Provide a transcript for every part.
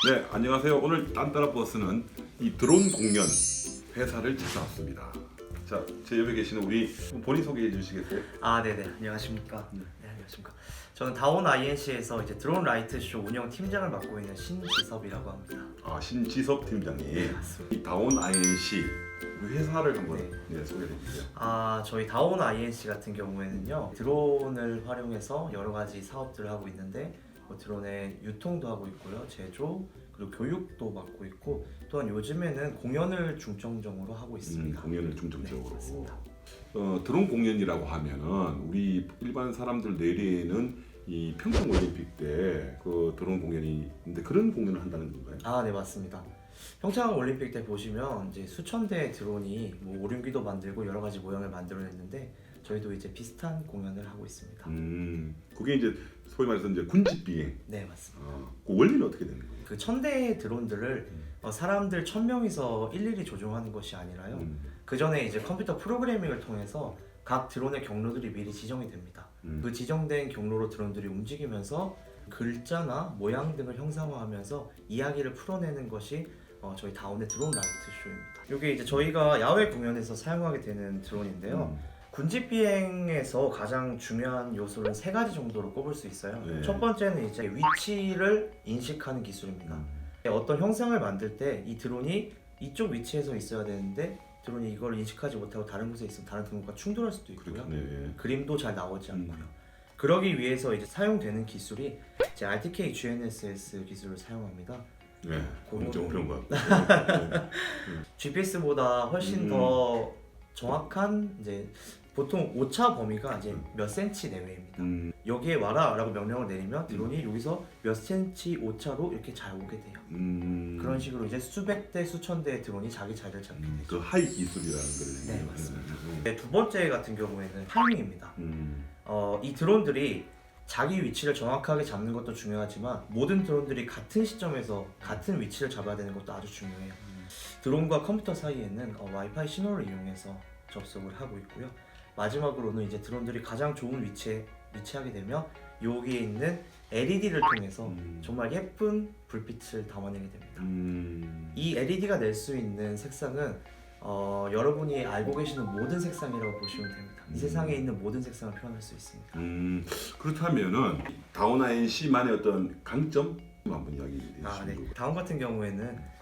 네, 안녕하세요. 오늘 딴따라버스는 이 드론 공연 회사를 찾아왔습니다. 자, 제 옆에 계시는 우리 본인 소개해 주시겠어요? 네네. 안녕하십니까. 네, 안녕하십니까. 저는 다온 INC에서 이제 드론 라이트 쇼 운영 팀장을 맡고 있는 신지섭이라고 합니다. 신지섭 팀장님. 네, 맞습니다. 이 다온 INC 회사를 한번 네. 소개해 주세요. 저희 다온 INC 같은 경우에는요, 드론을 활용해서 여러 가지 사업들을 하고 있는데, 드론의 유통도 하고 있고요, 제조 그리고 교육도 맡고 있고, 또한 요즘에는 공연을 중점적으로 하고 있습니다. 공연을 중점적으로. 네, 맞습니다. 드론 공연이라고 하면은 우리 일반 사람들 뇌리에는 이 평창 올림픽 때 그 드론 공연이 있는데 그런 공연을 한다는 건가요? 네, 맞습니다. 평창 올림픽 때 보시면 이제 수천 대의 드론이 오륜기도 만들고 여러 가지 모양을 만들어냈는데, 저희도 이제 비슷한 공연을 하고 있습니다. 그게 이제 소위 말해서 이제 군집 비행. 네, 맞습니다. 그 원리는 어떻게 되는 거예요? 그 1000대의 드론들을 사람들 1000명이서 일일이 조종하는 것이 아니라요. 그 전에 이제 컴퓨터 프로그래밍을 통해서 각 드론의 경로들이 미리 지정이 됩니다. 그 지정된 경로로 드론들이 움직이면서 글자나 모양 등을 형상화하면서 이야기를 풀어내는 것이 저희 다온의 드론 라이트 쇼입니다. 이게 이제 저희가 야외 공연에서 사용하게 되는 드론인데요. 군집 비행에서 가장 중요한 요소는 세 가지 정도로 꼽을 수 있어요. 네. 첫 번째는 이제 위치를 인식하는 기술입니다. 어떤 형상을 만들 때 이 드론이 이쪽 위치에서 있어야 되는데 드론이 이걸 인식하지 못하고 다른 곳에 있으면 다른 드론과 충돌할 수도 있고요. 네. 그림도 잘 나오지 않고요. 그러기 위해서 이제 사용되는 기술이 이제 RTK GNSS 기술을 사용합니다. 네, 그건 좀 어려운 것 같고. GPS보다 훨씬 더 정확한 이제 보통 오차 범위가 이제 몇 센치 내외입니다. 여기에 와라라고 명령을 내리면 드론이 여기서 몇 센치 오차로 이렇게 잘 오게 돼요. 그런 식으로 이제 수백 대 수천 대의 드론이 자기 자리를 잡게 되죠. 그 하이 기술이라는 걸. 네, 맞습니다. 두 번째 같은 경우에는 타이밍입니다. 이 드론들이 자기 위치를 정확하게 잡는 것도 중요하지만 모든 드론들이 같은 시점에서 같은 위치를 잡아야 되는 것도 아주 중요해요. 드론과 컴퓨터 사이에는 와이파이 신호를 이용해서 접속을 하고 있고요. 마지막으로는 이제 드론들이 가장 좋은 위치에 위치하게 되면 여기에 있는 LED를 통해서 정말 예쁜 불빛을 담아내게 됩니다. 이 LED가 낼 수 있는 색상은 여러분이 알고 계시는 모든 색상이라고 보시면 됩니다. 이 세상에 있는 모든 색상을 표현할 수 있습니다. 그렇다면은 다온 INC만의 어떤 강점 한번 이야기해 주시면 네. 다음 같은 경우에는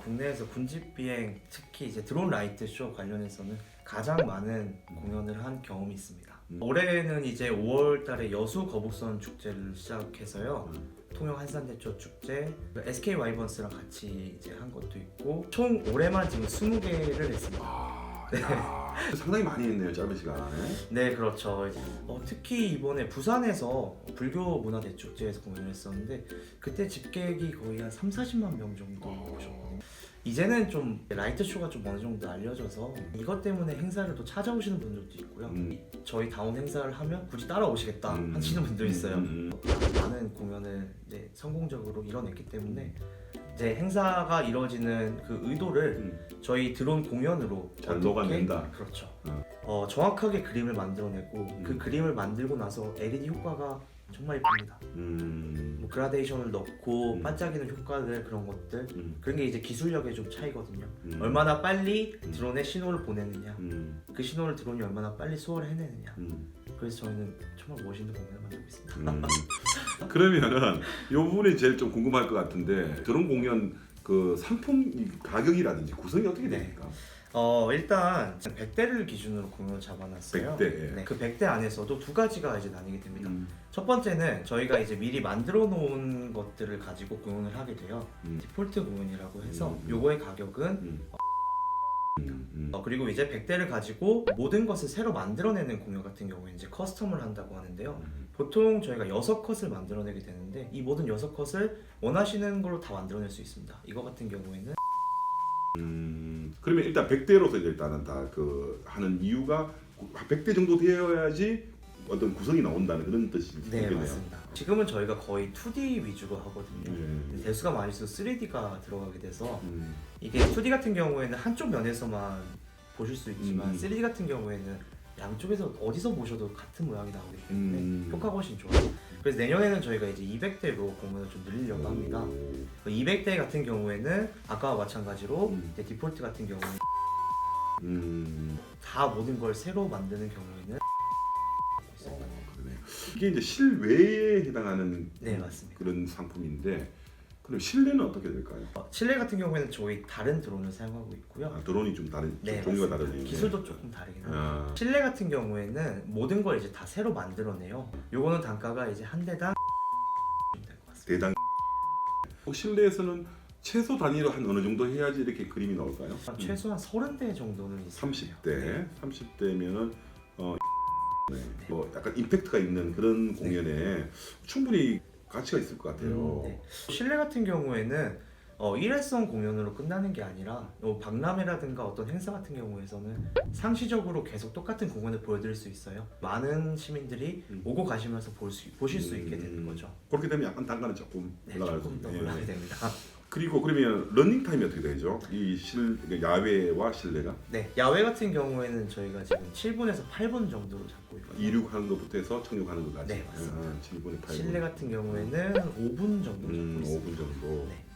국내에서 군집 비행, 특히 이제 드론 라이트 쇼 관련해서는 가장 많은 공연을 한 경험이 있습니다. 올해는 이제 5월달에 여수 거북선 축제를 시작해서요. 통영 한산대초 축제, SK 와이번스랑 같이 이제 한 것도 있고, 총 올해만 지금 20개를 했습니다. 상당히 많이 했네요, 짧은 시간에. 네, 그렇죠. 특히 이번에 부산에서 불교 문화대 축제에서 공연을 했었는데 그때 집객이 거의 한 30-40만 명 정도 오셨거든요. 이제는 좀 라이트 쇼가 좀 어느 정도 알려져서 이것 때문에 행사를 또 찾아오시는 분들도 있고요. 저희 다운 행사를 하면 굳이 따라오시겠다 하시는 분도 있어요. 많은 공연을 이제 성공적으로 이뤄냈기 때문에 이제 행사가 이루어지는 그 의도를 저희 드론 공연으로 잘 녹아낸다. 그렇죠. 정확하게 그림을 만들어내고 그 그림을 만들고 나서 LED 효과가 정말 예쁩니다. 뭐 그라데이션을 넣고 반짝이는 효과들, 그런 것들, 그런 게 이제 기술력의 좀 차이거든요. 얼마나 빨리 드론에 신호를 보내느냐, 그 신호를 드론이 얼마나 빨리 소화를 해내느냐. 그래서 저희는 정말 멋있는 공연을 만들고 있습니다. 그러면은 이 부분이 제일 좀 궁금할 것 같은데, 드론 공연 그 상품 가격이라든지 구성이 어떻게 됩니까? 일단 100대를 기준으로 공연을 잡아놨어요. 100대. 네, 그 100대 안에서도 두 가지가 이제 나뉘게 됩니다. 첫 번째는 저희가 이제 미리 만들어 놓은 것들을 가지고 공연을 하게 돼요. 디폴트 공연이라고 해서 요거의 가격은 그리고 이제 100대를 가지고 모든 것을 새로 만들어내는 공연 같은 경우에 이제 커스텀을 한다고 하는데요. 보통 저희가 6컷을 만들어내게 되는데 이 모든 6컷을 원하시는 걸로 다 만들어낼 수 있습니다. 이거 같은 경우에는 그러면 일단 100대로서 일단은 다 그 하는 이유가 100대 정도 되어야지 어떤 구성이 나온다는 그런 뜻이 네, 있겠네요. 맞습니다. 지금은 저희가 거의 2D 위주로 하거든요. 대수가 많을수록 3D가 들어가게 돼서 이게 2D 같은 경우에는 한쪽 면에서만 보실 수 있지만 3D 같은 경우에는 양쪽에서 어디서 보셔도 같은 모양이 나오기 때문에 효과가 훨씬 좋아요. 그래서 내년에는 저희가 이제 200대로 공연을 좀 늘리려고 합니다. 200대 같은 경우에는 아까와 마찬가지로 이제 디폴트 같은 경우는 다 모든 걸 새로 만드는 경우에는 그러네. 이게 이제 실외에 해당하는 네, 맞습니다. 그런 상품인데 그럼 실내는 어떻게 될까요? 실내 같은 경우에는 저희 다른 드론을 사용하고 있고요. 아, 드론이 좀 다른 네, 종류가 맞습니다. 다르네요. 기술도 조금 다르긴 합니다. 아, 실내 같은 경우에는 모든 걸 이제 다 새로 만들어내요. 요거는 단가가 이제 한 대당 될것 같습니다. 대당. 실내에서는 최소 단위로 한 어느 정도 해야지 이렇게 그림이 나올까요? 최소한 30대 정도는 있어요. 30대, 30대면은 뭐 약간 임팩트가 있는 그런 공연에 충분히 가치가 있을 것 같아요. 실내 같은 경우에는 일회성 공연으로 끝나는 게 아니라 박람회라든가 어떤 행사 같은 경우에서는 상시적으로 계속 똑같은 공연을 보여드릴 수 있어요. 많은 시민들이 오고 가시면서 보실 수 있게 되는 거죠. 그렇게 되면 약간 단가는 조금 올라갈 조금 더 겁니다. 올라가게 됩니다. 그리고 그러면 러닝 타임이 어떻게 되죠? 이 야외와 실내가 네, 야외 같은 경우에는 저희가 지금 7분에서 8분 정도로 잡고 있거든요. 이륙하는 것부터 해서 착륙하는 것까지. 네, 맞습니다. 7분에 8분. 실내 같은 경우에는 5분 정도 잡고 있습니다. 5분 정도. 네.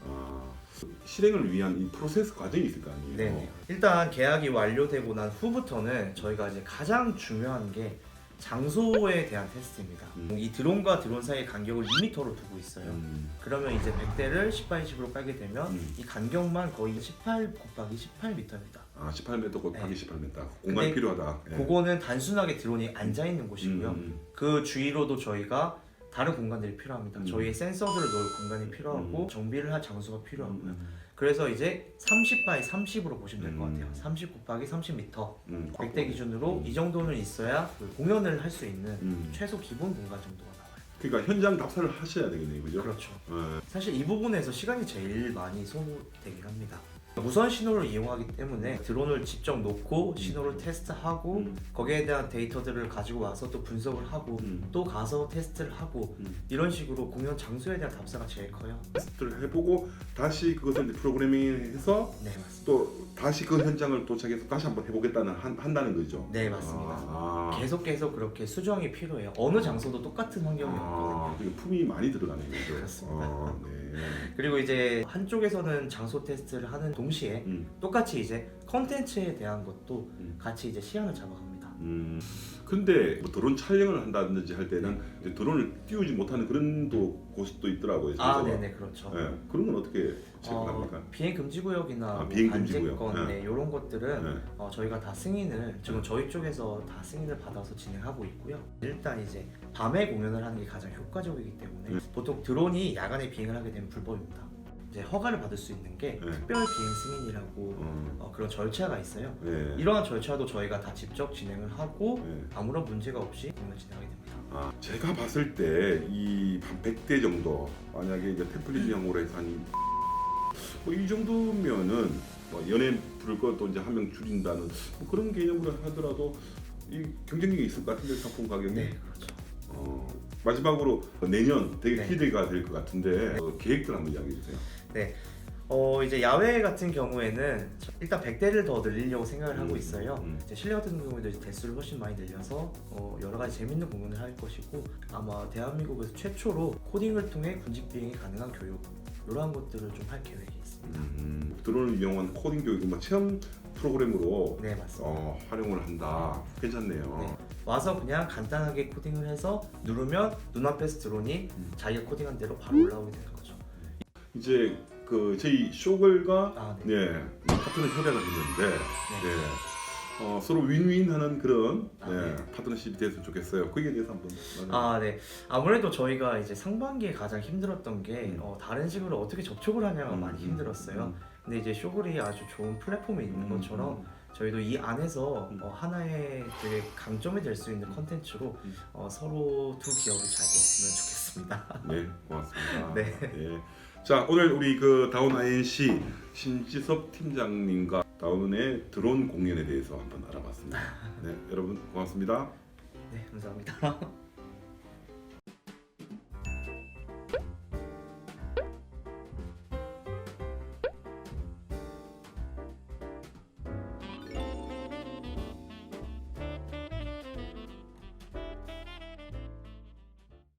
실행을 위한 이 프로세스 과정이 있을 거 아니에요. 네. 일단 계약이 완료되고 난 후부터는 저희가 이제 가장 중요한 게 장소에 대한 테스트입니다. 이 드론과 드론 사이의 간격을 2m로 두고 있어요. 그러면 이제 100대를 10x10으로 깔게 되면 이 간격만 거의 18 곱하기 18m입니다. 아, 18m 곱하기 네. 18m. 공간이 필요하다. 예. 그거는 단순하게 드론이 앉아 있는 곳이고요. 그 주위로도 저희가 다른 공간들이 필요합니다. 저희의 센서들을 넣을 공간이 필요하고 정비를 할 장소가 필요하고요. 그래서 이제 30x30으로 보시면 될 것 같아요. 30 곱하기 30m. 100대 기준으로 이 정도는 있어야 그 공연을 할 수 있는 최소 기본 공간 정도가 나와요. 그러니까 현장 답사를 하셔야 되겠네요, 그죠? 그렇죠. 예. 사실 이 부분에서 시간이 제일 많이 소모되긴 합니다. 무선 신호를 이용하기 때문에 드론을 직접 놓고 신호를 테스트하고 거기에 대한 데이터들을 가지고 와서 또 분석을 하고 또 가서 테스트를 하고 이런 식으로 공연 장소에 대한 답사가 제일 커요. 테스트를 해보고 다시 그것을 이제 프로그래밍해서 네, 맞습니다. 또 다시 그 현장을 도착해서 다시 한번 해보겠다는 한다는 거죠. 네, 맞습니다. 아, 계속 그렇게 수정이 필요해요. 어느 장소도 똑같은 환경이었거든요. 그게 품이 많이 들어가는 거죠. 그렇습니다. 네. 그리고 이제 한쪽에서는 장소 테스트를 하는 동시에 똑같이 이제 컨텐츠에 대한 것도 같이 이제 시안을 잡아갑니다. 근데 뭐 드론 촬영을 한다든지 할 때는 이제 드론을 띄우지 못하는 그런 곳도 있더라고요. 아, 그래서 네네, 그렇죠. 네, 그런 건 어떻게 체크합니까? 비행 금지 구역이나 뭐 비행 금지 구역. 관제권 네. 이런 것들은 네. 저희가 다 승인을 지금 저희 쪽에서 다 승인을 받아서 진행하고 있고요. 일단 이제 밤에 공연을 하는 게 가장 효과적이기 때문에 보통 드론이 야간에 비행을 하게 되면 불법입니다. 이제 허가를 받을 수 있는 게 특별 비행 승인이라고 그런 절차가 있어요. 네. 이러한 절차도 저희가 다 직접 진행을 하고 네. 아무런 문제가 없이 공연을 진행하게 됩니다. 제가 봤을 때 이 100대 정도 만약에 이제 태플릿형으로 해서 이 정도면은 뭐 연예 부를 것도 이제 한 명 줄인다는 뭐 그런 개념으로 하더라도 이 경쟁력이 있을 것 같은데 상품 가격이. 네, 그렇죠. 마지막으로 내년 되게 네. 기대가 될 것 같은데 계획들 한번 이야기해 주세요. 네. 이제 야외 같은 경우에는 일단 100대를 더 늘리려고 생각을 하고 있어요. 이제 실내 같은 경우에도 이제 대수를 훨씬 많이 늘려서 여러 가지 재밌는 공연을 할 것이고 아마 대한민국에서 최초로 코딩을 통해 군직 비행이 가능한 교육 이러한 것들을 좀 할 계획이 있습니다. 드론을 이용한 코딩 교육은 뭐 체험 프로그램으로 네, 맞습니다. 활용을 한다. 괜찮네요. 네. 와서 그냥 간단하게 코딩을 해서 누르면 눈앞에서 드론이 자기가 코딩한 대로 바로 올라오게 되는 거죠. 이제 그 저희 쇼걸과 네. 파트너 협약을 했는데 서로 윈윈하는 그런 파트너십이 됐으면 좋겠어요. 그에 대해서 한번. 네. 아무래도 저희가 이제 상반기에 가장 힘들었던 게 다른 식으로 어떻게 접촉을 하냐가 많이 힘들었어요. 근데 이제 쇼글이 아주 좋은 플랫폼이 있는 것처럼 저희도 이 안에서 하나의 되게 강점이 될 수 있는 컨텐츠로 서로 두 기업이 잘 됐으면 좋겠습니다. 네, 고맙습니다. 네. 자, 오늘 우리 그 다운 INC 신지섭 팀장님과 다운의 드론 공연에 대해서 한번 알아봤습니다. 네, 여러분 고맙습니다. 네, 감사합니다.